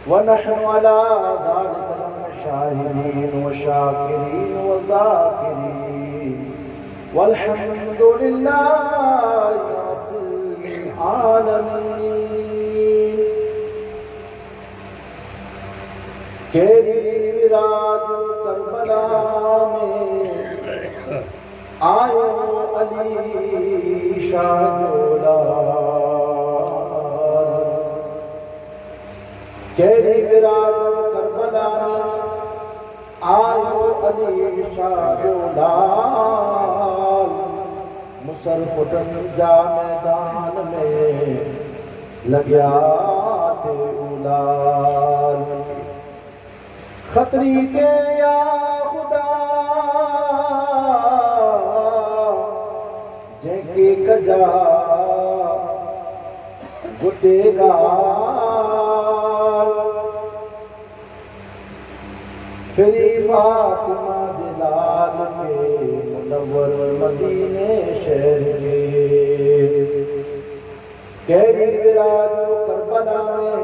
ونحن على ذلك شاهدين وشاكرين وذاكرين والحمد لله رب العالمين. کیڑی وراج کربلا میں آیو علی شاہ جولان. کیڑی وراج کربلا میں آیو علی شاہ جولان. مسرفتن جا میدان میں لگیا تھے اولاد. خطری کے یا خدا جن کی کجا گٹے گا. فری فاطمہ جلال کے منور مدینے شہر کے. کیڑی وراجو کربلا میں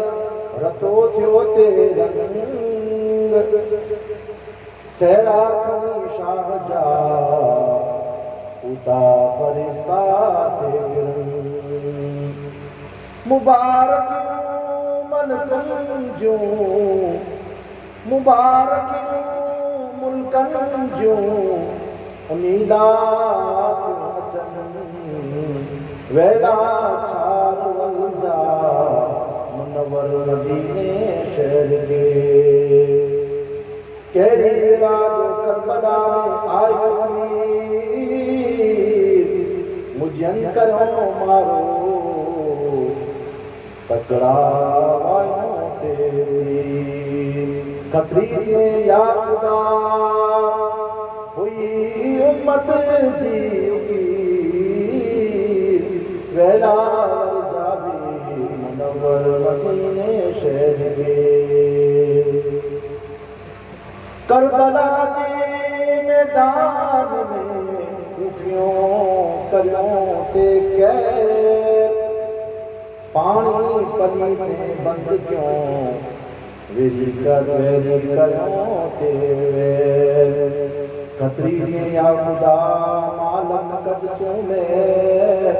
رتو تھیو تے رنگ. سہرا کھنی شاہ جا اتا فرشتہ تے گرن. مبارک ملکن جو مبارک ملکن جو میلاد اچن. ویلا چھار ولجا منور مدینے شہر کے. کیڑی وراجو کربلا میں آئیو امیر. مجھن کرو مارو تکڑا وائیوں تیری. خطری کے یا خدا ہوئی امت جی اکیر. ویلا ورجابی منور مدینے شہر کے. کربلا جی میدان میں کوفیوں کریوں تے قید. پانی پلیتے بند کیوں ویری کریوں تے ویر. خطری کے یا خدا مالک کج تمہیں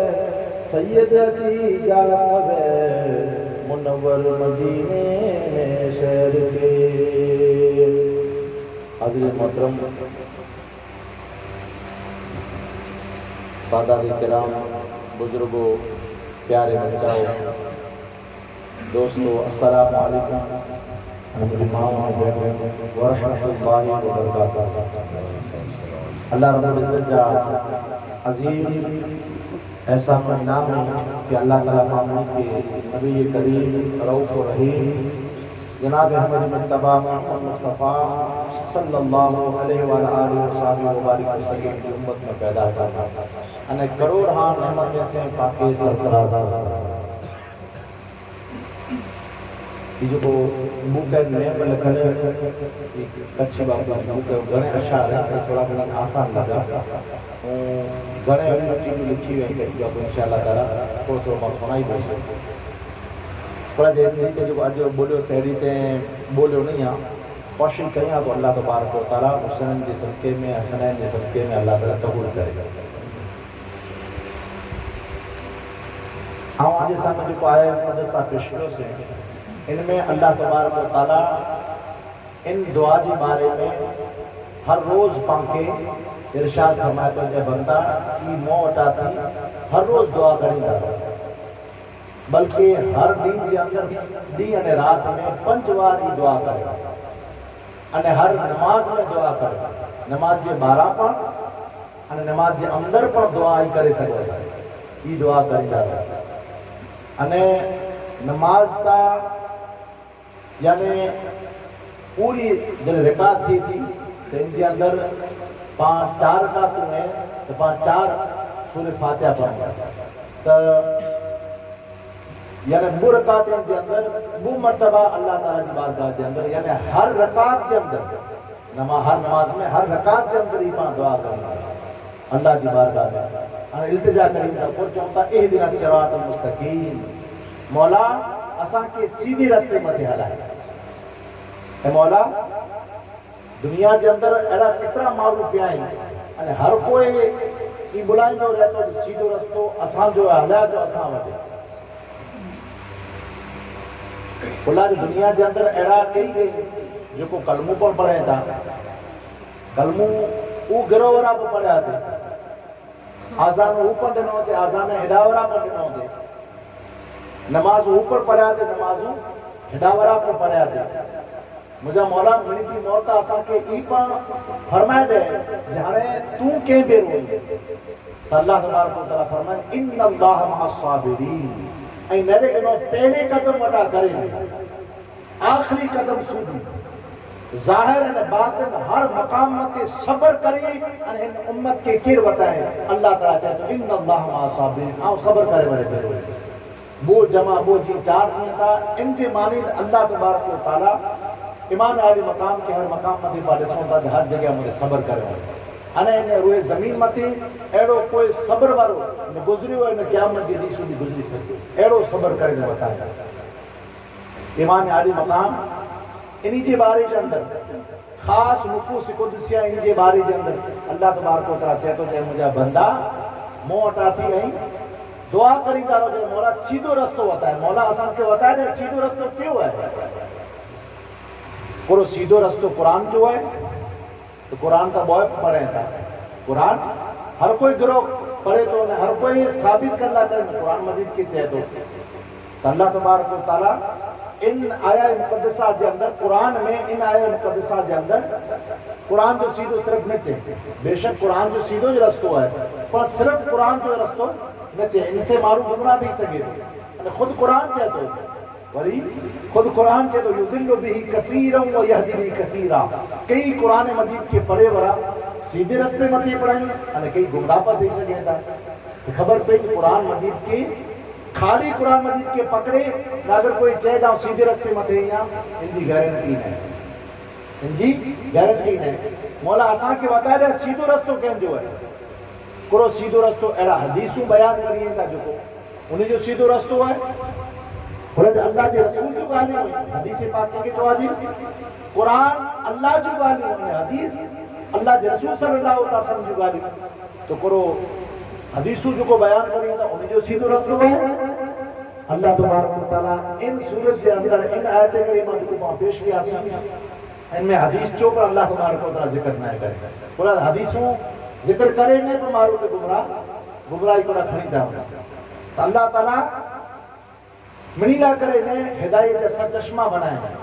سید جی جا سویر. منور مدینے میں شہر کے. حاضرین محترم، سادات کرام، بزرگوں، پیارے بچاؤ، دوستو، السلام علیکم ورحمۃ اللہ وبرکاتہ. اللہ رب العزت جا عظیم ایسا انعام ہے کہ اللہ تعالیٰ معاملے کے نبی کریم رؤوف و رحیم جناب احمد مجتبیٰ محمد مصطفیٰ صلی اللہ علیہ وآلہ وصحبہ وبارک وسلم کی امت میں پیدا کرنا انہیں کروڑ ہاں نعمتیں سے پاکے سرفراز. یہ جو موکر میں بلکھلے کچھ بابا موکر گھنے اشعار ہیں تھوڑا گھنے آسان لگا. گھنے انہوں چیزیں لکھی ہوئی ہیں کچھ بابا انشاءاللہ تعالیٰ کو تو بہت سنائی بسے. پر جیسے کہ جو آج بولیو سہری تے بولیو نہیں ہیں کوشش کہیں تو اللہ تبارک و تعالیٰ حسنین جے صدقے میں حسنین جے صدقے میں اللہ تعالیٰ قبول کرے گا. آج سامنے جو آئے مدرسہ پیشکوں سے ان میں اللہ تبارک و تعالیٰ ان دعا جی بارے میں ہر روز پانکے ارشاد فرمائے تو جے بندہ کی موت آتی ہر روز دعا کری دا. بلکہ ہر دین کے اندر دین اور رات میں 5 بار ہی دعا کرے. اور ہر نماز میں دعا کرے. نماز جے 12 پڑھ اور نماز جے اندر پر دعا ہی کرے سکے. یہ دعا کری دا. اور نماز تا یعنی پوری جن رکعت تھی تو ان کے اندر 4 رکعتوں میں تو 4 سورہ فاتحہ پڑھنا. تو یعنی وہ رکعت کے اندر وہ مرتبہ اللہ تعالیٰ کی بارگاہ کے اندر یعنی ہر رکعت کے اندر ہر نماز میں ہر رکعت کے اندر ہی دعا کرنا اللہ کی بارگاہ میں اور التجا کریم کا پر چاہتا اہدنا الصراط المستقیم. مولا اساں کے سیدھی رستے متے ہلائے. اے مولا دنیا کے اندر اڑا کتنا معلوم پیا ہے ہر کوئی یہ بلائیں جو رہتا ہے سیدھو رستو اساں جو ہلایا جو اساں وٹے بلا جو دنیا کے اندر اڑا کئی گئی جو کو کلموں پر پڑھے تھا کلموں وہ گروہ ورا پر پڑھے آتے آزان اوپر ڈنو ہوتے آزان ہڈاورا پر ڈنو ہوتے نماز اوپر پڑھے آتے نمازوں ہڈاورا پر پڑھے آتے مجھا مولا منی تھی موتا آسان کے ایپا فرمائے دے جہانے تم کہیں بے روئی تو اللہ تبارک و تعالیٰ فرمائے ان اللہ مع الصابرین اے میرے انہوں پہلے قدم وٹا کریں آخری قدم سودی ظاہر ان باطن ہر مقام میں صبر کریں ان امت کے کیر بتائیں اللہ تعالیٰ چاہے تو ان اللہ مع الصابرین آؤ صبر کرے میرے بے روئی وہ جمع وہ جی چار تھا ان جے مانید اللہ تبارک و تعالیٰ امام عالی مقام کے ہر مقام مدی پاڑے سونتا ہے ہر جگہ مجھے صبر کرے انہیں انہیں روئے زمین متی ایڑو کوئی صبر وارو نہ گزری ہوئے نہ قیامت دی دیسو دی گزری سکتے ایڑو صبر کرے نہ بتایا امام عالی مقام انہی جے بارے کے اندر خاص نفوس قدسیہ انہی جے بارے کے اندر اللہ تبارک و تعالیٰ چاہتو جائے مجھے بندہ موٹا تھی ہیں دعا کری دارو جائے مولا سیدھو رستو ہوتا ہے مولا آسان کے ہوتا ہے سیدھو رستو کیوں ہے قرآن سیدھو رستو قرآن جو ہے تو قرآن کا بہت پڑھے تھا قرآن ہر کوئی گروہ پڑھے تو ہر کوئی ثابت کرنا کرے قرآن مجید کی چاہے تو اللہ تبارک و تعالیٰ ان آیا مقدسہ کے اندر قرآن میں ان آیا مقدسہ کے اندر قرآن جو سیدھو صرف نچے بے شک قرآن جو سیدھو جو رستو ہے پر صرف قرآن جو رستو نچے ان سے معلوم گمراہ نہیں سکے خود قرآن چاہے تو وری خود قرآن کے تو یدل بھی کثیرا و یہدی بھی کثیرا کئی قرآن مجید کے پڑھے ورا سیدھے رستے میں تھی پڑھائیں اور کئی گمراہ پر دے سکے تھا خبر پہ کہ قرآن مجید کے خالی قرآن مجید کے پکڑے نہ اگر کوئی چاہے جاؤ سیدھے رستے میں تھے یا ان جی گارنٹی ہے ان جی گارنٹی ہے مولا آسان کے بتایا رہے سیدھو رستو کہیں جو ہے کرو سیدھو رستو ایڑا حدیثوں بیان کریے تھا جو کو انہیں جو سیدھو رستو ہے بولے اللہ کے رسول جو گالی ہوئی حدیث پاک کے تو آجی قرآن اللہ جو گالی ہوئی حدیث اللہ کے رسول صلی اللہ علیہ وسلم جو گالی تو کرو حدیثوں جو کو بیان کری تھا انہیں جو سیدھو رستو ہے اللہ تبارک و تعالیٰ ان صورت کے اندر ان آیت کریمہ کو پیش کیا سی ان میں حدیث چو پر اللہ تبارک و تعالیٰ ذکر نہ کرے بولا حدیثوں ذکر کرے نہیں تو مارو کہ گمراہی کو رکھنی چاہوں تو اللہ تعالیٰ منیلا کرے نے ہدایت کا سر چشمہ بنائے ہیں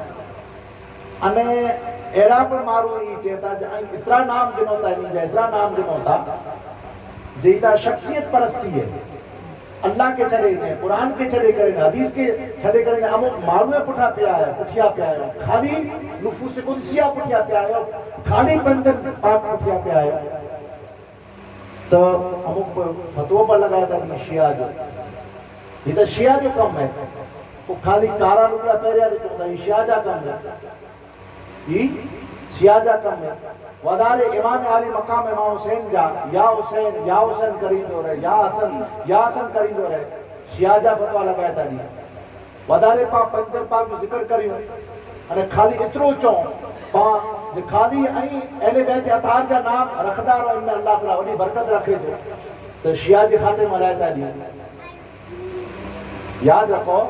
انہیں ایڑا پر مارو ہی چہتا جائیں اترا نام گنوتا ہے نہیں جائے اترا نام گنوتا جیتا شخصیت پرستی ہے اللہ کے چلے گئے قرآن کے چلے کریں گے حدیث کے چلے کریں گے امو معلومے پٹھا پیا ہے پٹھیا پیا ہے خالی نفوس قدسیہ پٹھیا پیا ہے خالی بندن پاک پٹھیا پیا ہے تو امو فتوہ پر لگایا تھا کہ شیعہ جو یہ تو شیعہ جو کم ہے وہ خالی کارا لکڑا پہریا جو چونتا ہے یہ شیعہ جا کم ہے یہ شیعہ جا کم ہے ودار امام علی مقام امام حسین جا یا حسین کریں دو رہے یا حسن کریں دو رہے شیعہ جا فتوہ لگایا تھا نہیں ودار پاک پندر پاک جو ذکر کریوں انہیں خالی اترو چون جو خالی اہل بیت اطہار جا نام رکھدار اور ان میں اللہ تعالیٰ وڈی برکت رکھے تو شیعہ جی خاتے ملائے تھا نہیں یاد رکھو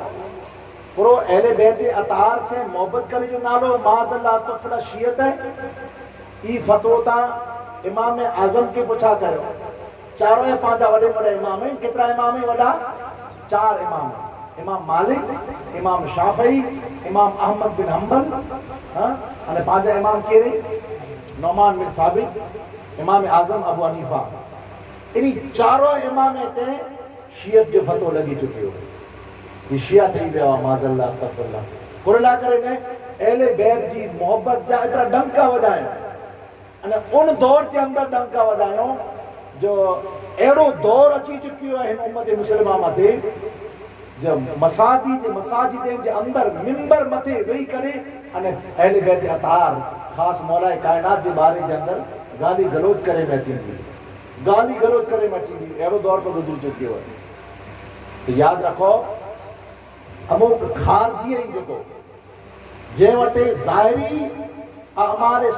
پرو اہل بیت اطہار سے محبت کرے جو نالو معاذ اللہ استغفر شیعت ہے ای فتوتا امام اعظم کے پوچھا کرو چاروں یا پانچا وڈے بڑے امام ہیں کتنا امام ہے وڈا 4 امام امام مالک امام شافعی امام احمد بن حنبل انہیں پانچا امام کیرے نعمان بن ثابت امام اعظم ابو حنیفہ انہی چاروں امام تے شیعت جو فتو لگی چکی ہو یہ شیعہ تھی بے معاذ اللہ استغفر اللہ قرآن کرے نے اہل بیت جی محبت جا اتنا ڈنکا وجائیں ان دور کے اندر ڈنکا وجائیں جو ایڑو دور اچھی چکی ہو ہے امت مسلمہ متے جب مساجدیں کے اندر منبر متے وہی کرے اہل بیت اطہار خاص مولا کائنات کے بارے کے اندر گالی گلوچ کرے میں چیزی گالی گلوچ کرے میں چیزی ایڑو دور پر گزر چکی ہو تو یاد رکھو ہمو خارجی ہیں جو کو جے وٹے ظاہری اعمال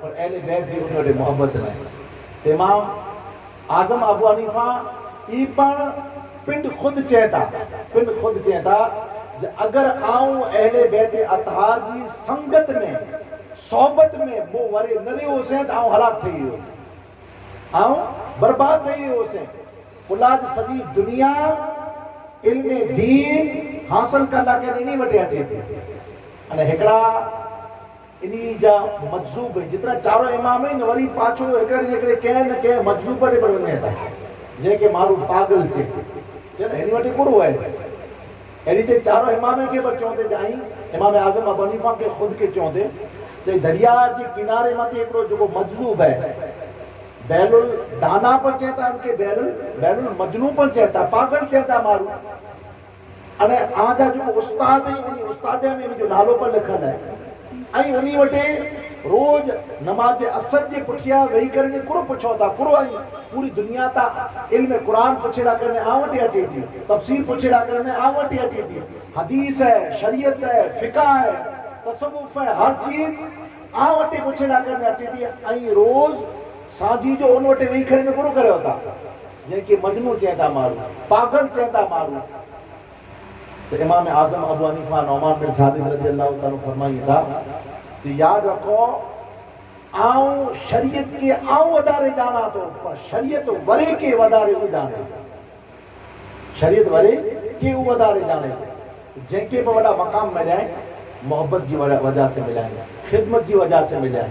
پر اہل بیت جی ان وٹے محبت نہ امام اعظم ابو حنیفہ ای پن پنڈ خود چہتا اگر آؤں اہل بیت اطہار جی سنگت میں صحبت میں وہ ورے نہ رہے ہو سیں تو آؤں ہلاک تھے ہو سیں آؤں برباد تھے ہو سیں کلاج سجی دنیا علم دین حاصل کرنا کے نہیں وٹے اچے تھے انہیں ہکڑا انہی جا مجذوب ہے جتنا چاروں امام ہیں وری پاچھو ہکڑے کہیں نہ کہیں مجذوب پڑے پڑے ہونے تھا جے کہ مارو پاگل چھے ہنی وٹے کرو ہے ایڈی تے چاروں امامیں کے پر چونتے جائیں امام اعظم ابو حنیفہ کے خود کے چونتے چاہی دریا جی کنارے ماتے ایکڑو جو مجذوب ہے بیل الدانا پر چہتا ان کے بیل المجنون پر چہتا پاگل چہتا مارو انہیں آجا جو استاد ہیں انہی استادیں میں جو نالوں پر لکھن ہے آئی انہی وٹے روز نماز اسد جے پٹھیا وہی کرنے کرو پچھو تھا کرو آئی پوری دنیا تا علم قرآن پچھڑا کرنے آوٹی اچھی تھی تفسیر پچھڑا کرنے آوٹی اچھی تھی حدیث ہے شریعت ہے فقہ ہے تصوف ہے ہر چیز آوٹی پچھڑا کرنے اچھی تھی آئی روز ساجی جو ان وٹے وہی کرنے کرو کرے ہوتا جن کے مجنون چہتا مارو پاگل چہتا مارو تو امام اعظم ابو حنیفہ نعمان بن ثابت رضی اللہ تعالیٰ فرمائی تھا تو یاد رکھو آؤں شریعت کے آؤں ودارے جانا تو پر شریعت ورے کے ودارے ہو جانے شریعت ورے کے ودارے جانے جن کے پر وڈا مقام ملائیں محبت جی وجہ سے ملائیں خدمت جی وجہ سے ملائیں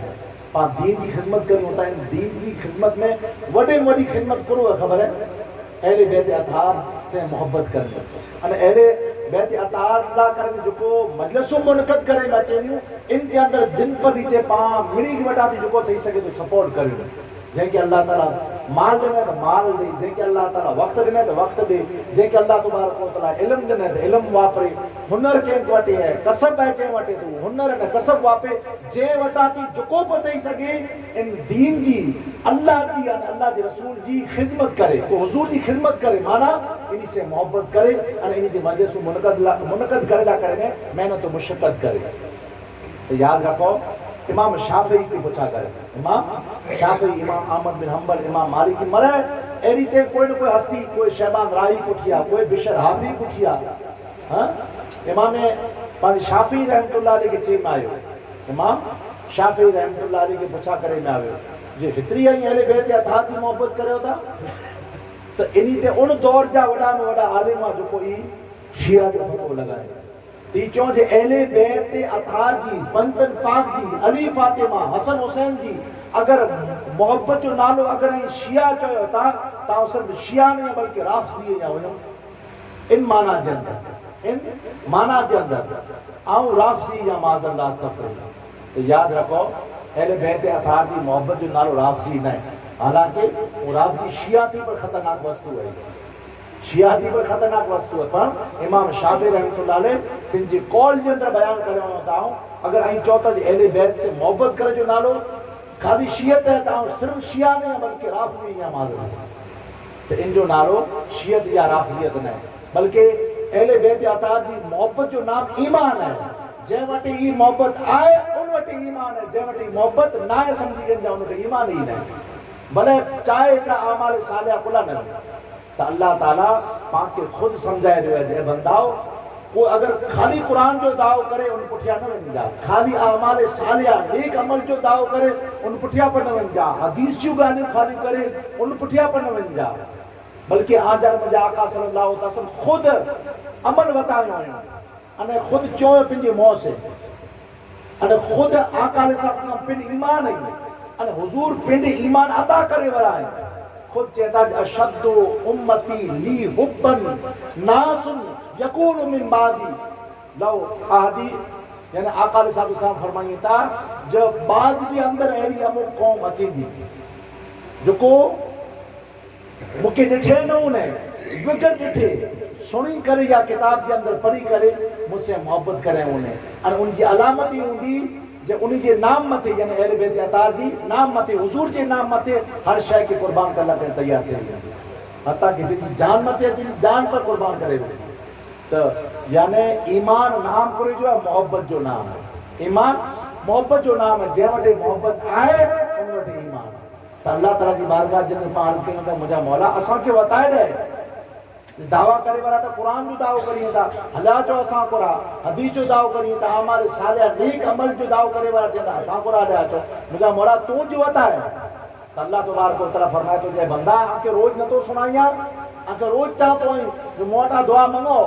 پاں دین جی خدمت کرنی ہوتا ہے دین جی خدمت میں وڈے وڈی خدمت کرو خبر ہے اہل بیت اطہار سے محبت کرنے اور اہل بیت اطہار اللہ کرنے جو کو مجلسوں منعقد کریں میں چاہیے ان کے اندر جن پر ریتے پاں مڑی کی وٹا دی جو کو تھی سکے تو سپورٹ کریں جن کے اللہ تعالیٰ مال دینے تو مال دے جن کے اللہ تعالیٰ وقت دینے تو وقت دے جن کے اللہ تبارک و تعالیٰ علم دینے تو علم واپرے ہنر کے وٹے ہے کسب ہے کے وٹے تو ہنر ہے کسب واپے جے وٹا تھی جو کو پتہ ہی سکے ان دین جی اللہ جی اللہ جی رسول جی خدمت کرے کو حضور جی خدمت کرے مانا انہی سے محبت کرے اور انہی دی مجلس منعقد کرے لا کرنے محنت و مشقت کرے تو یاد رکھو امام شافعی کی پوچھا کرے امام شافعی امام احمد بن حنبل امام مالک مرے ایڈی تے کوئی نہ کوئی ہستی کوئی شہبان راہی پٹھیا کوئی بشر حافظ پٹھیا امام شافعی رحمت اللہ علیہ کے چیم آئے امام شافعی رحمت اللہ علیہ کے پوچھا کرے میں آئے جو ہتری آئی اہل بیت اطہار کی محبت کرے ہوتا تو انہی تے ان دور جا وڈا میں وڈا عالم جو کوئی شیعہ جو فتو لگائے تیچوں جے اہل بیت اطہار جی بندن پاک جی علی فاطمہ حسن حسین جی اگر محبت جو نالو اگر ہی شیعہ چاہے ہوتا تا صرف شیعہ نہیں بلکہ رافضی ہے یا ہونا ان معنی جے اندر ان معنی جے اندر آؤں رافضی یا معاذ اللہ استغفر تو یاد رکھو اہل بیت اطہار جی محبت جو نالو رافضی نہیں حالانکہ وہ رافضی شیعہ تھی پر خطرناک وستو ہے شیعہ تھی پر خطرناک وستو ہے پر امام شافعی رحمت اللہ علیہ تن جی قول جے اندر بیان کرے ہوتا ہوں اگر آئیں چوتا جی اہل بیت سے محبت کرے جو نالو خالی شیعت ہے تا صرف شیعہ نہیں بلکہ رافضی یا معذر ہے تو ان جو نالو شیعت یا رافضیت نہیں بلکہ اہل بیت اطہار جی محبت جو نام ایمان ہے جے وٹے ای محبت آئے ان وٹے ایمان ہے جے وٹے محبت نہ سمجھی گن جا ان وٹے ایمان ہی نہیں بلے چاہے اتنا اعمال صالحہ کلا نہ تو اللہ تعالیٰ پاک کے خود سمجھائے رہے ہیں بنداؤ وہ اگر خالی قرآن جو دعو کرے ان پٹھیا نہ بن جا خالی اعمال صالحہ نیک عمل جو دعو کرے ان پٹھیا پر نہ بن جا حدیث جو گانے خالی کرے ان پٹھیا پر نہ بن جا بلکہ آجار مجھا آقا صلی اللہ علیہ وسلم خود عمل بتائے ہوئے ہیں انہیں خود چوئے پنجے موہ سے انہیں خود آقا علیہ وسلم پنج ایمان ہے انہیں حضور پنج ایمان عطا کرے ورائے خود چہتا اشد امتی لی حبن ناس یکون من بعدی لو آہدی یعنی آقا علیہ السلام فرمائیے تھا جب بعد جی اندر ایڈی امو قوم اچھی دی جو کو مکے نٹھے نہ انہیں بگر نٹھے سنی کرے یا کتاب جے اندر پڑھی کرے مجھ سے محبت کریں انہیں اور ان کی علامتی ہوں دی جب انہی جے نام متے یعنی اہل بیت اطہار جی نام متے حضور جے نام متے ہر شے کے قربان کرنا پہ تیار کریں حتیٰ کہ جان متے جان پر قربان کرے تو یعنی ایمان نام پوری جو ہے محبت جو نام ہے. ایمان محبت جو نام ہے. جے وٹے محبت آئے ان وٹے ایمان. تو اللہ تعالیٰ جی بارگاہ جن میں عرض کیوں تھا مجھا مولا اساں کے بتائے ڈے دعویٰ کرے والا تھا قرآن جو دعویٰ کریے تھا حلا جو اساں قرآ حدیث جو دعویٰ کریے تھا ہمارے صالح نیک عمل جو دعویٰ کرے والا چاہتا اساں قرآن لیا چو مجھا مولا تو جو بتائے. تو اللہ تبارک و تعالیٰ فرمائے تو جے بندہ آنکہ روز نہ تو سنائیاں آنکہ روز چاہتو ہیں جو موٹا دعا منگو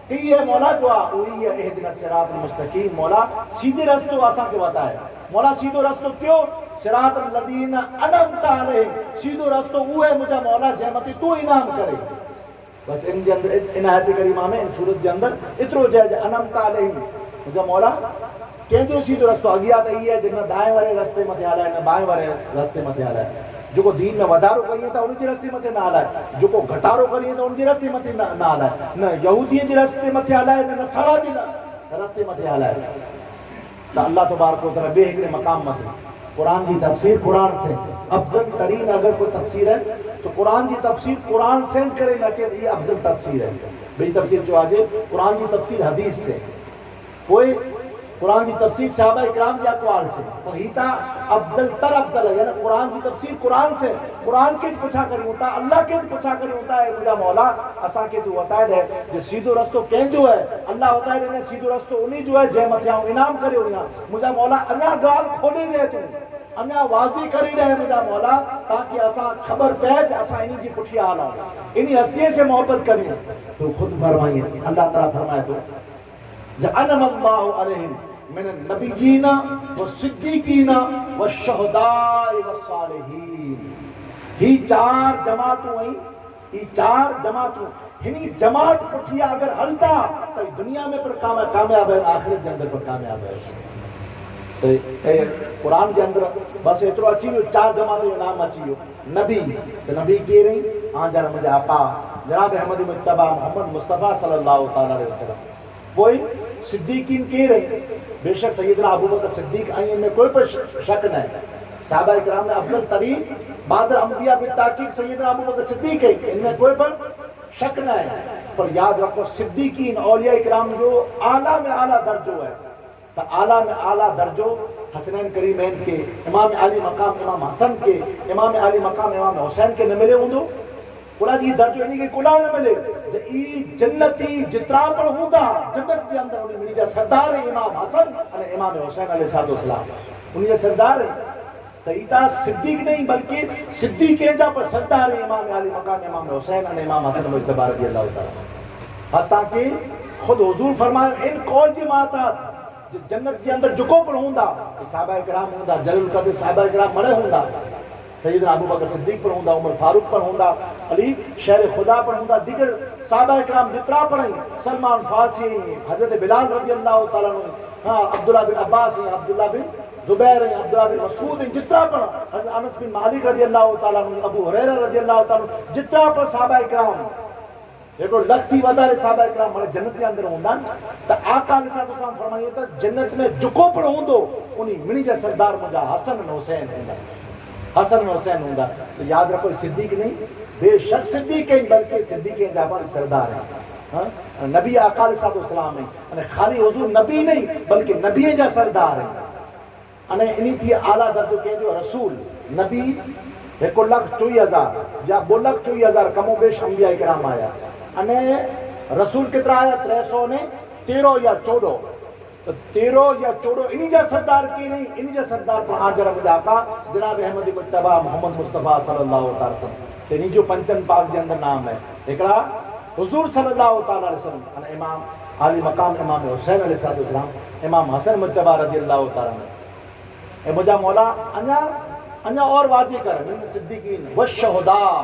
کہ ہے مولا دعا وہی ہے اہدنا الصراط المستقیم. مولا سیدھے رستو آسان کے بتائے. مولا سیدھو رستو کیوں صراط الذین انعمت علیہم سیدھو رستو وہ ہے مجھا مولا جہمتی تو انعام کرے. بس ان کے اندر ان آیت کریمہ میں ان سورت کے اندر اترو جائے انعمت علیہم مجھا مولا کہیں جو سیدھو رستو اگیا تا ہی ہے جنہ دائیں والے رستے متھے آلائے نہ بائیں والے رستے متھے آلائے. جو کو دین میں ودارو کریے تھا ان جی رستے متھے نہ آلائے. جو کو گھٹارو کریے تھا ان جی رستے متھے نہ آلائے. نہ یہودیوں جی رستے متھے آلائے نہ نصارا جی رستے متھے آلائے. تو اللہ تبارک و تعالیٰ بے ایک مقام متھے قرآن کی تفسیر قرآن سے افضل ترین اگر کوئی تفسیر ہے تو قرآن کی تفسیر قرآن سے کرے نہ کہ یہ افضل تفسیر ہے. بھئی تفسیر جو آجے قرآن کی تفسیر حدیث سے کوئی قرآن کی تفسیر صحابہ اکرام جی اقوال سے اور ہی تا افضل تر افضل ہے. یعنی قرآن کی تفسیر قرآن سے قرآن کے پوچھا کری ہوتا اللہ کے پوچھا کری ہوتا ہے. مجھا مولا اسا کے تو بتائے ہے جو سیدھو رستو کہیں جو ہے اللہ بتائے رہے سیدھو رستو انہی جو ہے جے متھیاں انعام کرے ہویا. مجھا مولا انیا گال کھولے رہے تو انیا واضح کری رہے مجھا مولا تاکہ اسا خبر پہ کہ اسا انہی جی پٹھیا آنا انہی ہستیے سے محبت کریں. تو خود فرمائیے اللہ تعالیٰ فرمائے تو جعلم اللہ علیہم من النبیین والصدیقین والشہداء والصالحین. ہی چار جماعتوں ہیں ہی چار جماعتوں ہنی جماعت پٹھیا اگر ہلتا تو دنیا میں پر کامیاب ہے آخرت کے اندر پر کامیاب ہے. تو قرآن کے اندر بس اترو اچھی ہوئی چار جماعتوں نام اچھی ہو. نبی تو نبی کی رہی آن جانا مجھے آقا جناب احمد مجتبہ محمد مصطفیٰ صلی اللہ علیہ وسلم. کوئی صدیقین کی رہی بے شک سیدنا ابو بکر صدیق آئیں ان میں کوئی پر شک نہیں. صحابہ اکرام میں افضل ترین بعد انبیاء بالتحقیق سیدنا ابو بکر صدیق ہے ان میں کوئی پر شک نہیں. پر یاد رکھو صدیقین اولیاء اکرام جو اعلیٰ میں اعلیٰ درجو ہے تو اعلیٰ میں اعلیٰ درجو حسنین کریمین کے امام علی مقام امام حسن کے امام علی مقام امام حسین کے نہ ملے ہوں دو کلا جی درجو انہی کے کلا نہ ملے. ای جنتی جترا پر ہوں دا جنت جی اندر انہی ملی جا سردار امام حسن اور امام حسین علیہ السلام انہی جا سردار ہے. تو ایتا صدیق نہیں بلکہ صدیق جا پر سردار امام علی مقام امام حسین اور امام حسن مجتبہ رضی اللہ تعالیٰ. حتیٰ کہ خود حضور فرمائے ان قول جی ماتا جنت جی اندر جکو پر ہوں دا صحابہ اکرام ہوں دا جلیل القدر صحابہ اکرام مرے ہوں دا سیدنا ابو بکر صدیق پر ہوں دا عمر فاروق پر ہوں دا علی شہر خدا پر ہوں دا دیگر صحابہ اکرام جترا پر ہیں سلمان فارسی ہیں حضرت بلال رضی اللہ تعالیٰ عنہ عبداللہ بن عباس ہیں عبداللہ بن زبیر ہیں عبداللہ بن مسعود ہیں جترا پر حضرت انس بن مالک رضی اللہ تعالیٰ عنہ ابو ہریرہ رضی اللہ تعالیٰ عنہ جترا پر صحابہ اکرام ایک لکھ تھی ودارے صحابہ اکرام مرے جنت کے اندر ہوں دا تا آقا علیہ السلام فرمائیے تا جنت میں جکو پر ہوں دو انہی منی جا سردار مجھا حسن حسین ہوں دا حسن حسین ہوں دا. تو یاد رکھو صدیق نہیں بے شک صدیق ہیں بلکہ صدیق ہیں جہاں سردار ہیں نبی آقا علیہ السلام ہیں خالی حضور نبی نہیں بلکہ نبی جا سردار ہیں. انہی تھی اعلیٰ درجو کہ جو رسول نبی 1,24,000 یا 2,24,000 کم و بیش انبیاء کرام آیا. رسول کتنا آیا 313 یا 14 13 یا 14 انہی جا سردار کی نہیں انہی جا سردار پر آج رب جاکا جناب احمد مجتبہ محمد مصطفیٰ صلی اللہ علیہ وسلم. انہی جو پنجن پاک کے اندر نام ہے ایکڑا حضور صلی اللہ علیہ وسلم امام علی مقام امام حسین علیہ السلام امام حسن مجتبہ رضی اللہ تعالیٰ عنہ. مجھا مولا انیا اور واضح کر من صدیقین والشہداء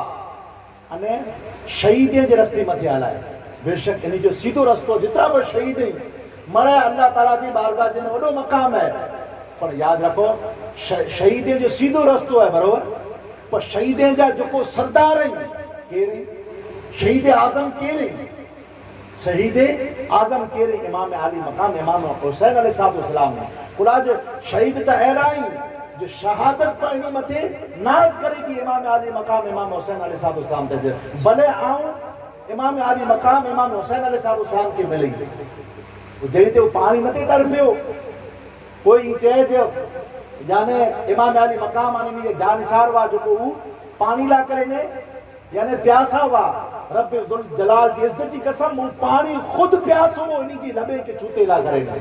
شہیدیں جو رستے متھے آلائے. بے شک انہی جو سیدھو رستو جتنا پر شہید ہیں مرے اللہ تعالیٰ جی بارگاہ جنہیں وڈو مقام ہے. پر یاد رکھو شہیدیں جو سیدھو رستو ہے برابر پر شہیدیں جا جو کو سردار ہیں کہ رہے شہید اعظم کہ رہے شہید اعظم کہ رہے امام علی مقام امام حسین علیہ السلام نے کلا جو شہید تا اہلائیں جو شہادت پر انہی متے ناز کرے گی امام علی مقام امام حسین علیہ السلام تے بلے آؤں امام علی مقام امام حسین علیہ السلام کے ملی جڑی تے وہ پانی نہ تے تڑپیو کوئی چے جو یعنی امام علی مقام آنے نہیں جانسار وا جو کو پانی لا کرے نے یعنی پیاسا وا رب جلال کی عزت کی قسم وہ پانی خود پیاسو وہ انہی جی لبے کے چھوتے لا کرے نے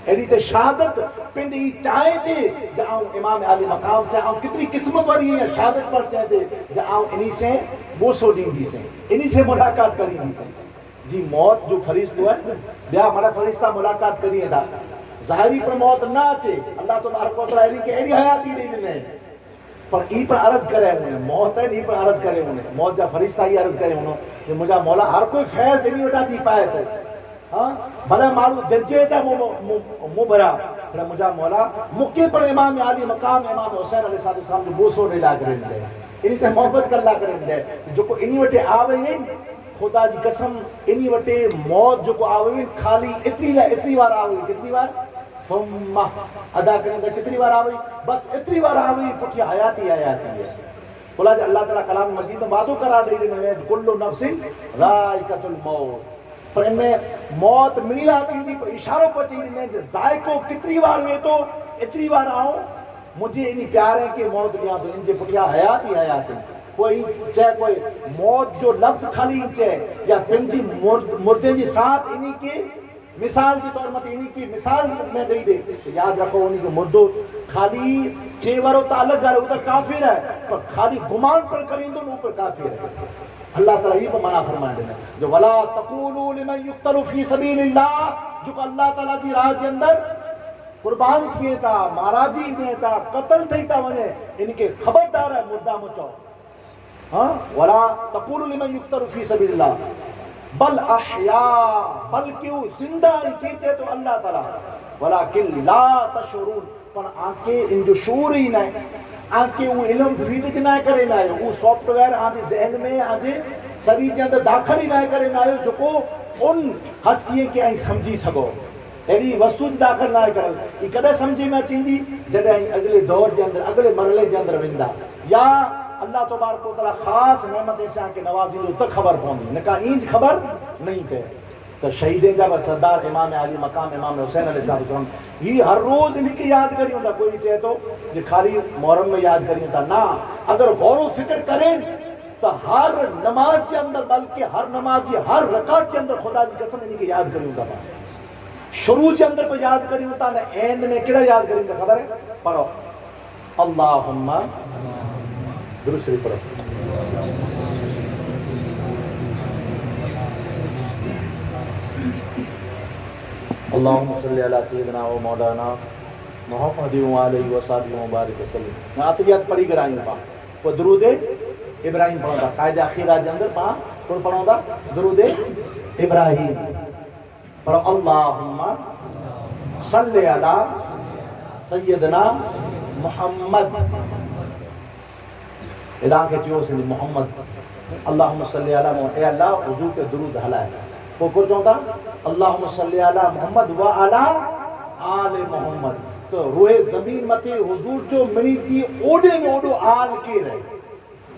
ایڈی تے شہادت پنڈی چاہے تھے جاؤں امام علی مقام سے آؤں کتنی قسمت والی ہے شہادت پر چاہتے جاؤں انہی سے بوسو دین جی سے انہی سے ملاقات کری دی سے جی موت جو فرشتہ ہے بیا مڑا فرشتہ ملاقات کریے دا ظاہری پر موت نہ آچے اللہ تبارک و تعالی کہ ایڈی حیاتی نہیں دنے پر ای پر عرض کرے انہیں موت ہے ای پر عرض کرے انہیں موت جا فرشتہ ہی عرض کرے انہوں کہ مجھا مولا ہر کوئی فیض انہی وٹا تھی پائے تو ہاں بھلا معلوم درجے تھا مبرا بھلا مجھا مولا مکے پر امام علی مقام امام حسین علیہ السلام جو بوسو نے لا کریں دے انہی سے محبت کر لا کریں دے جو کو انہی وٹے آوے نہیں خدا جی قسم انہی وٹے موت جو کو آوے نہیں خالی اتنی بار آوے کتنی بار ثم ادا کریں دے کتنی بار آوے بس اتنی بار آوے پٹھی حیاتی ہے بولا جی اللہ تعالیٰ کلام مجید میں باتوں کرا دے رہے ہیں کل نفس ذائقۃ الموت پر ان میں موت ملی آتی تھی پر اشاروں پر چیز میں جو ذائقوں کتنی بار ہوئے تو اتنی بار آؤں مجھے انہی پیار ہے کہ موت لیا تو ان جے پٹھیا حیات ہی کوئی چاہے کوئی موت جو لفظ خالی چاہے یا پن جی مردے جی ساتھ انہی کی مثال جی طور مت انہی کی مثال میں دے دے یاد رکھو انہی کے مردو خالی چیورو تا الگ گھر ہوتا کافر ہے پر خالی گمان پر کریں تو اوپر کافر ہے اللہ تعالیٰ یہ منع فرمائے دینا جو وَلَا تَقُولُوا لِمَنْ يُقْتَلُ فِي سَبِيلِ اللَّهِ جو کہ اللہ تعالیٰ جی راہ کے اندر قربان تھیے تا ماراجی میں تا قتل تھی تا ونے ان کے خبردار ہے مردہ مچو ہاں وَلَا تَقُولُوا لِمَنْ يُقْتَلُ فِي سَبِيلِ اللَّهِ بل احیاء بلکہ زندہ کیتے تو اللہ تعالیٰ وَلَكِنْ لَا تَشْعُرُونَ پر آنکھیں ان جو شعور ہی نہیں آنکھیں وہ علم فیڈ نہ کرے نہ وہ سافٹ ویئر آنکھیں ذہن میں آنکھیں سری کے اندر داخل ہی نہ کرے نہ جو کو ان ہستیے کے آئیں سمجھی سکو ایڈی وستو داخل نہ کرے یہ کدے سمجھی میں چیندی جڑے اگلے دور کے اندر اگلے مرحلے کے اندر ویندا یا اللہ تبارک و تعالی خاص نعمت سے آنکھ نوازی جو تک خبر پوندی نہ کا اینج خبر نہیں پہ تو شہیدیں جب سردار امام علی مقام امام حسین علیہ السلام یہ ہر روز ان کی یاد کری ہوتا کوئی چاہے تو جو خالی محرم میں یاد کری ہوتا نہ اگر غور و فکر کریں تو ہر نماز کے اندر بلکہ ہر نماز کی ہر رکعت کے اندر خدا جی قسم ان کی یاد کری ہوتا شروع کے اندر پہ یاد کری ہوتا نہ اینڈ میں کہڑا یاد کری ہوتا خبر ہے پڑھو اللہم درست شریف پڑھو اللہم صلی علی سیدنا و مولانا محمد علیہ وسلم وبارک وسلم میں عطیات پڑھی گرائیں پا وہ درود ابراہیم پڑھوں دا قائد اخیرہ کے اندر پا کون پڑھوں دا درود ابراہیم پڑھو اللہم صلی علی سیدنا محمد اعلان کے چیو سے محمد اللہم صلی علی محمد اے اللہ حضور کے درود حلائے وہ کر چاہتا اللہم صلی علی محمد و علی آل محمد تو روح زمین متے حضور جو منی تھی اوڑے میں اوڑو آل کے رہے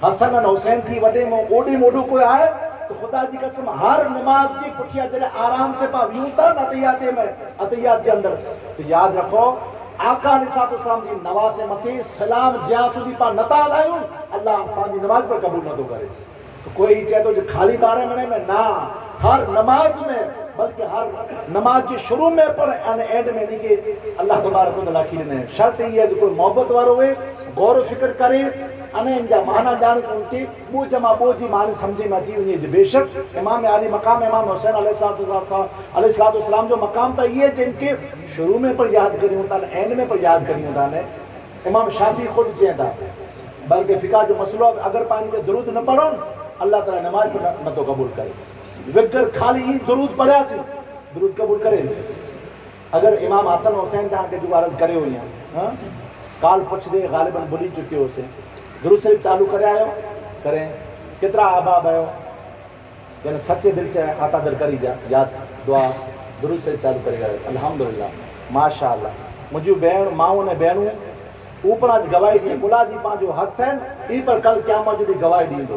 حسن اور حسین تھی وڈے میں اوڑے میں اوڑو کوئی آئے تو خدا جی قسم ہر نماز جی پٹھیا جلے آرام سے پا ویوتا نتیاتے میں عطیات کے اندر تو یاد رکھو آقا علیہ السلام جی نواز متے سلام جہاں سودی پا نتا لائیوں اللہ پانچی نماز پر قبول نہ تو کرے تو کوئی چاہے تو جو خالی بارے میں نہ ہر نماز میں بلکہ ہر نماز کے شروع میں پر اینڈ میں نہیں کہ اللہ تبارک و تعالیٰ کی نے شرط یہ ہے جو کوئی محبت وار ہوئے غور و فکر کرے انہیں ان جا معنی جانے کو ان کے بو جمع بو جی معنی سمجھے میں جی انہیں بے شک امام علی مقام امام حسین علیہ السلام جو مقام تھا یہ جن کے شروع میں پر یاد کری ہوتا ہے اینڈ میں پر یاد کری ہوتا ہے امام شافعی خود چاہتا تھا بلکہ فقہ جو مسئلہ اگر پانی کے درود نہ پڑھو اللہ تعالیٰ نماز پر نہ تو قبول کرے وگر خالی درود پڑھا سی درود قبول کرے اگر امام حسن حسین تھا کہ جو عرض کرے ہوئی ہیں کال پچھ دے غالباً بلی چکے ہو سے درود شریف چالو کرے آئے ہو کریں کترا آباب ہے یعنی سچے دل سے آتا در کری جا یاد دعا درود شریف چالو کرے گئے الحمدللہ ماشاءاللہ مجھے بہن ماؤں نے بہنوں اوپر آج گواہی دی کلا جی پانچ جو حق ہیں ای پر کل قیامت جو دی گواہی دی دو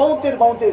72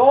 2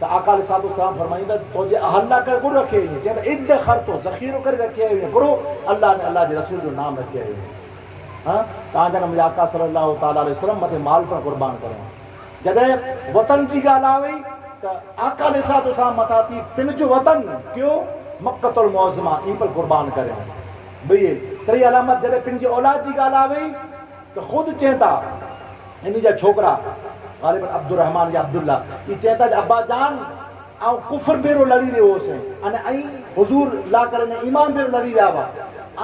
تو آقا علیہ السلام فرمائیں تو جے اللہ کر کو رکھے ہیں چاہتا ادخر تو ذخیرو کر رکھے ہیں کرو اللہ نے اللہ کے رسول جو نام رکھے ہیں ہاں تاں جن مجھے آقا صلی اللہ تعالیٰ علیہ وسلم متے مال پر قربان کریں جدے وطن جی گال آوئی تو آقا علیہ السلام متا تھی پن جو وطن کیوں مکۃ المعظمہ این پر قربان کریں بھئی تری علامت جدے پن جی اولاد جی گال آوئی تو خود چہتا انہی جا چھوکرا غالباً عبد الرحمن یا عبداللہ یہ چہتا جا ابا جان آؤ کفر بیرو لڑی رہے ہو سے آئی حضور لا کرنے ایمان بیرو لڑی رہا با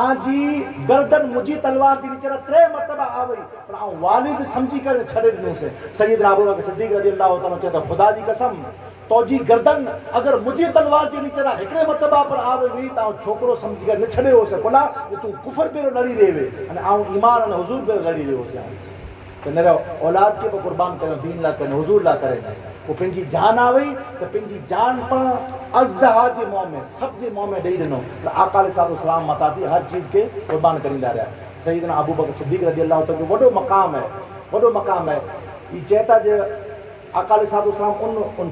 آجی گردن مجھی تلوار جی نیچرہ 3 مرتبہ آوئی پر آؤ والد سمجھی کر چھڑے دنوں سے سیدنا ابو بکر صدیق رضی اللہ تعالیٰ چہتا خدا جی قسم تو جی گردن اگر مجھے تلوار جی نیچرہ 1 مرتبہ پر آوئی ہوئی تو چھوکرو سمجھی کر نچھڑے ہو سے کلا کہ تو کفر بیرو لڑی رہے ہوئے آؤ ایمان حضور بیرو لڑی رہے ہو سے تو میرا اولاد کے پہ قربان کریں دین لا کریں حضور لا کریں وہ پنجی جان آوئی تو پنجی جان پر ازدہا جے موہ میں سب جے موہ میں ڈئی دنو آقا علیہ السلام متا تھی ہر چیز کے قربان کریں دا رہا سیدنا ابو بکر صدیق رضی اللہ تعالیٰ وڈو مقام ہے یہ چہتا جے آقا علیہ السلام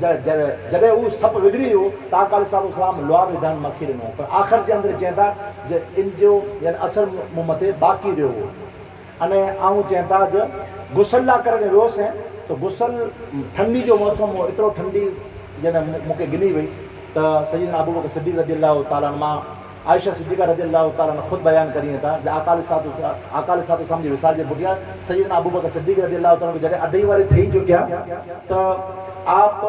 جڑے وہ سب وگڑی ہو تو آقا علیہ السلام لعاب دھن مکھی دنو پر آخر جے اندر چہتا جے ان جو یعنی اثر ممتے باقی رہو ہو انے آؤں چہتا جو غسل لا کرنے روس ہیں تو غسل ٹھنڈی جو موسم ہو اترو ٹھنڈی یعنی مکے گنی ہوئی تو سیدنا ابو بکر صدیق رضی اللہ تعالیٰ عنہ عائشہ صدیقہ رضی اللہ تعالیٰ عنہ خود بیان کری تھا جو آقا علیہ السلام جی وصال جے بٹیا سیدنا ابو بکر صدیق رضی اللہ تعالیٰ عنہ جڑے اڈئی والے تھے جو کیا تو آپ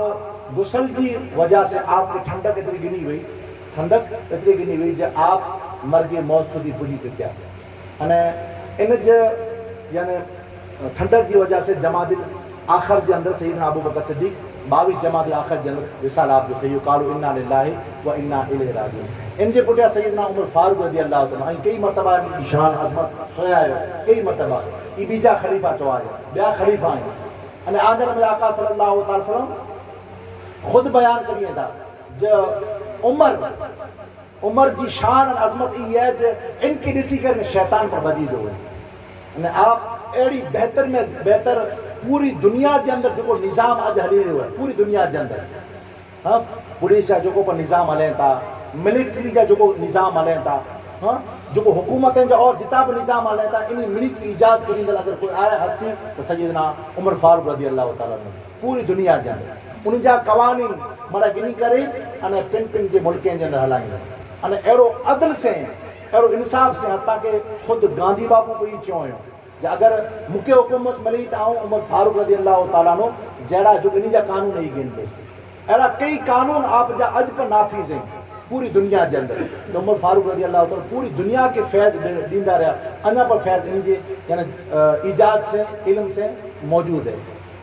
غسل جی وجہ سے آپ کی ٹھنڈک اتری گنی ہوئی جو آپ مرگ موت سدی پجی چکیا ان یعنی ٹھنڈک کی وجہ سے جماعت آخر کے اندر سیدنا ابو بکر صدیق 22 جماعت آخر کے اندر وصال آپ جو تھے قالوا انا للہ و انا الیہ راجعون ان سے پٹیا سیدنا عمر فاروق رضی اللہ تعالیٰ کئی مرتبہ شان عظمت سویا ہے کئی مرتبہ یہ بیجا خلیفہ چوا ہے بیا خلیفہ ہیں یعنی آجر میں آقا صلی اللہ علیہ وسلم خود بیان کریے تھا جو عمر جی شان عظمت یہ ہے جو ان کی ڈسی کر شیطان پر بدید ہوئے یعنی آپ ایڑی بہتر میں بہتر پوری دنیا کے اندر جو نظام آج ہلی رہے ہوئے پوری دنیا کے اندر ہاں پولیس جا جو پر نظام ہلیں تھا ملٹری جا جو نظام ہلیں تھا ہاں جو حکومتیں جو اور جتا بھی نظام ہلیں تھا انہی ملک کی ایجاد کریں گے اگر کوئی آیا ہستی تو سیدنا عمر فاروق رضی اللہ تعالیٰ نے پوری دنیا کے اندر ان جا قوانین مڑا گنی کرے انہیں پن کے ملکیں کے اندر ہلائیں گے انہیں ایڑو عدل سے ایڑو انصاف سے حتیٰ کہ خود گاندھی باپو کو ہی چوئیں اگر مکے حکومت ملی تو آؤں عمر فاروق رضی اللہ تعالیٰ نو جیڑا جو انہی جا قانون نہیں گنتے ایڑا کئی قانون آپ جا اج پر نافذ ہیں پوری دنیا کے اندر تو عمر فاروق رضی اللہ تعالیٰ پوری دنیا کے فیض دیندا رہا انہا پر فیض انہی جے یعنی ایجاد سے علم سے موجود ہے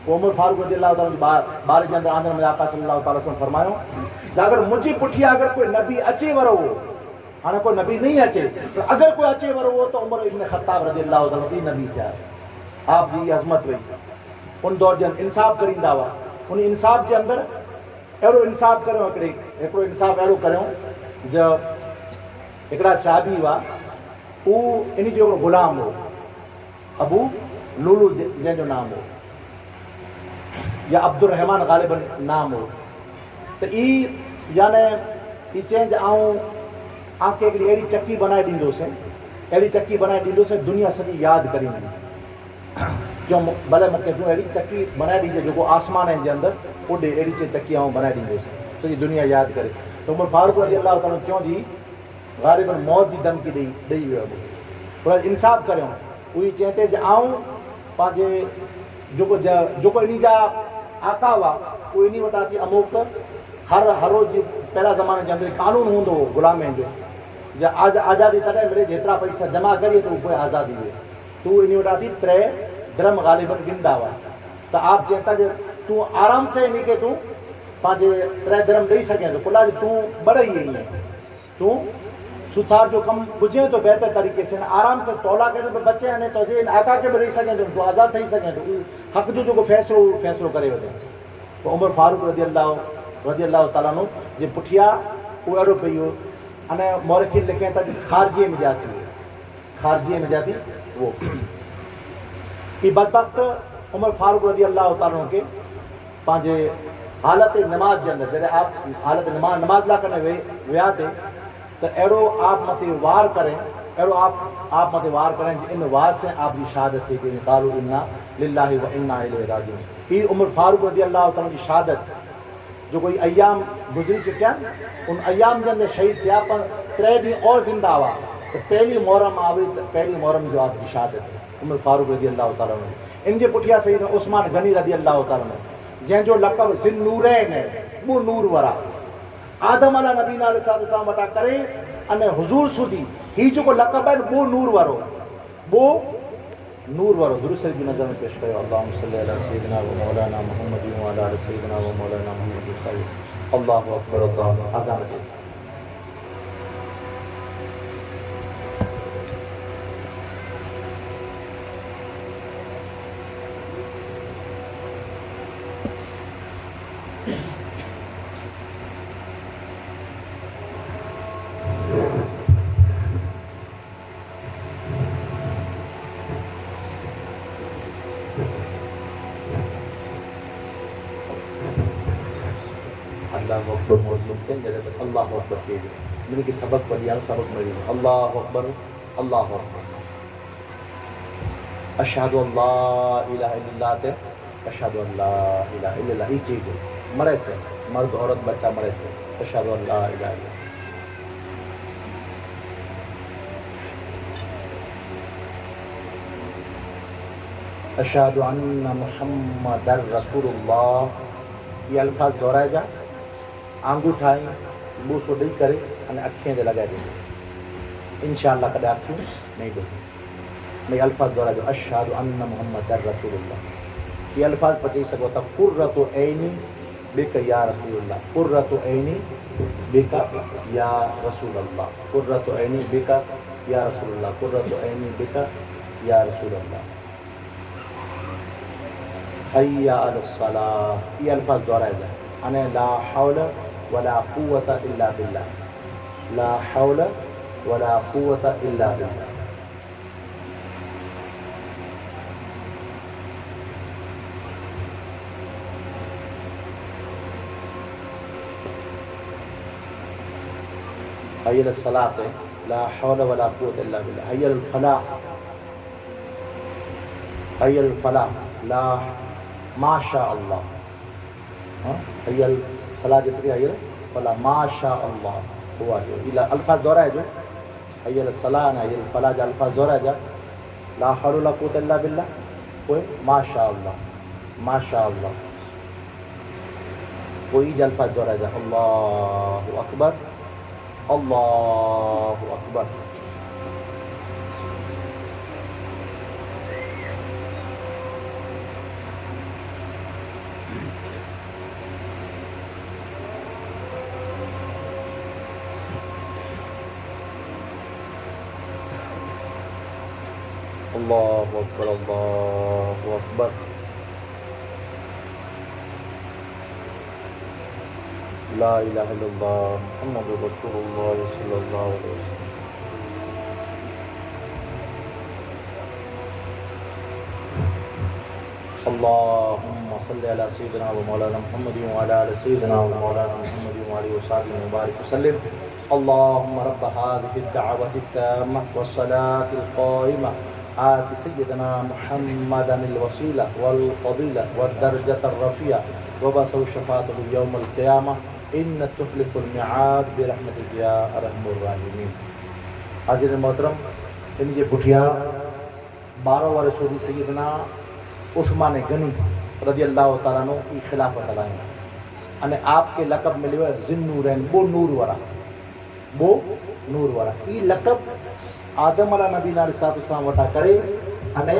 وہ عمر فاروق رضی اللہ تعالیٰ بارے کے اندر آندر میں آقا صلی اللہ تعالیٰ وسلم فرمایوں جا اگر مجھے پٹھیا اگر کوئی نبی اچے ورو ہو ہاں کوئی نبی نہیں اچے اگر کوئی اچے ورو ہو تو عمر ابن خطاب رضی اللہ تعالیٰ کی نبی کیا ہے آپ جی عظمت ہوئی ان دور جن انصاف کریں دعویٰ ان انصاف کے اندر ایڑو انصاف کریں ایکڑو انصاف ایڑو کریں جو ایکڑا صحابی ہوا وہ انہی جو غلام ہو ابو لولو جن جو نام ہو یا عبد الرحمن غالباً نام ہو تو یعنی یہ چینج آؤں آنکھ ایک ایڑی چکی بنائے ڈیندو سے دنیا سجی یاد کریں گی جو بھلے مکے جو ایڑی چکی بنائے ڈیجے جو آسمان ہے اندر اڈے ایڑی چکی آؤں بنائے ڈیندو سے سجی دنیا یاد کرے تو عمر فاروق رضی اللہ تعالیٰ کیوں جی غالباً موت کی دھمکی ڈئی ہوئے تھوڑا انصاف کریں وہی چہتے جو آؤں پانچے جو انہی جا آقا ہوا وہ انہی وٹا تھی اموک ہر روز پہلا زمانے کے اندر قانون ہوں دو غلام ہیں جو آزادی تڑے ملے جترا پیسہ جمع کریے تو کوئی آزادی ہے تو انہی وٹا تھی 3 درم غالباً گندا ہوا تو آپ چہتا جو تو آرام سے نہیں کہ تو پانچے 3 درم ڈئی سکیں تو کلا جو تو بڑا ہی ہے تو ستھار جو کم بجھیں تو بہتر طریقے سے آرام سے تولا کرنے پر بچے ہیں تو جن آقا کے بھی رہی سکیں تو ان کو آزاد تھی سکیں تو حق جو فیصلو کرے ہوتے تو عمر فاروق رضی اللہ تعالیٰ نو جو پٹھیا وہ اڑو پئی ہو انہیں مورخین لکھیں تھا جو خارجی میں جاتی وہ یہ بدبخت عمر فاروق رضی اللہ تعالیٰ کے پانچے حالت نماز کے اندر جب آپ حالت نماز لا کرنے ویا تھے تو ایڑو آپ متے وار کریں ایڑو آپ متے وار کریں ان وار سے آپ کی شہادت تھی کہ قالوا انا للہ و انا الیہ راجعون. یہ عمر فاروق رضی اللہ تعالیٰ کی شہادت جو کوئی ایام گزری چکیا ان ایام کے اندر شہید تھیا پر 3 ڈی اور زندہ ہوا تو پہلی محرم آوی پہلی محرم جو آپ کی شہادت ہے عمر فاروق رضی اللہ تعالیٰ عنہ. ان کے پٹھیا سیدنا عثمان غنی رضی اللہ تعالیٰ عنہ جن جو لقب ذی نورین ہے وہ نور ورا آدم علیہ نبی علیہ السلام وٹا کرے ان حضور سودی ہی جو کو لقب ہے وہ نور ورو درست کی نظر میں پیش کرے. اللہم صلی علی سیدنا و مولانا محمد و علی سیدنا و مولانا محمد صلی اللہ اکبر. اللہ اذان دے. اللہ اکبر موضوع تھے جب اللہ اکبر کہیے میں کہ سبق پڑھیا سبق ملی اللہ اکبر اللہ اکبر. اشہد ان لا الہ الا اللہ تے اشہد ان لا الہ الا اللہ. یہ چیز مرے تھے مرد عورت بچہ مرے تھے اشہد ان لا الہ الا اللہ. اشہد ان محمد رسول اللہ. یہ الفاظ دہرائے جا آنگو ٹھائیں بوسو ڈی کرے اکھیں دے لگائے دیں انشاءاللہ کدے اکھیں نہیں دیں. میں الفاظ دہرائے جو اشہد ان محمد رسول اللہ. یہ الفاظ پچی سکو تا قرۃ عینی بک یا رسول اللہ. قرۃ عینی بک یا رسول اللہ. قرۃ عینی بک یا رسول اللہ. قرۃ عینی بک یا رسول اللہ. حی علی الصلاۃ. یہ الفاظ دہرائے جائے ان لا حول ولا قوت الا باللہ. لا حول ولا قوت الا باللہ. حی علی الصلاۃ لا حول ولا قوت الا باللہ. حی علی الفلاح. حی علی الفلاح لا ما شاء اللہ. حی علی الفلاح جتنی حی علی الفلاح ما شاء اللہ ہوا جو الفاظ دہرائے جو حی علی الصلاح حی علی الفلاح جا الفاظ دہرائے جا لا حول ولا قوت الا باللہ کوئی ما شاء اللہ ما شاء اللہ کوئی جا الفاظ دہرائے جا اللہ اکبر اللہ اکبر. اللہ اکبر اللہ اکبر. لا الہ الا اللہ محمد رسول اللہ صلی اللہ علیہ وسلم. اللہم صلی علی سیدنا و مولانا محمد و علی سیدنا و مولانا محمد و علیہ وصحبہ مبارک وسلم. اللہم رب هذه الدعوة التامة والصلاة القائمة آت سیدنا محمدا الوسیلہ والفضیلہ والدرجة الرفیعہ وبعثه شفاعته یوم القیامہ ان تخلف الميعاد برحمتک یا ارحم الراحمین. حاضر محترم ان کے پٹھیا 12 ورسودی سیدنا عثمان غنی رضی اللہ تعالیٰ عنہ کی خلافت علائیں یعنی آپ کے لقب ملے ہوئے ذی نورین وہ نور ورا یہ لقب آدم علیہ نبی علیہ السلام وٹا کرے અને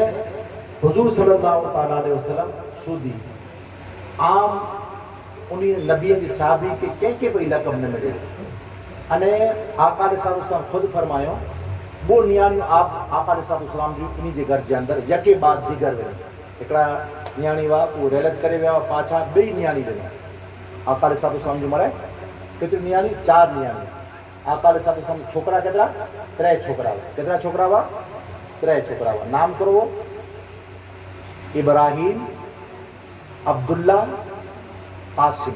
حضور صلی اللہ تعالیٰ علیہ وسلم سودی عام انہیں نبی جی صحابی کے کہیں کوئی لقب نہ ملے અને آقا علیہ السلام خود فرمایو وہ نیانی آپ آقا علیہ السلام جی انہیں جے گھر جے اندر یکے بعد دیگر وے ایکڑا نیانی وا وہ ریلت کرے ویا پاچھا بئی نیانی وے آقا علیہ السلام جو مرے کتنی نیانی 4 نیانی. آقا علیہ السلام چھوکرا کترا 3 چھوکرا کترا چھوکرا وا 3 چھوکرا وا. نام کرو ابراہیم عبداللہ قاسم.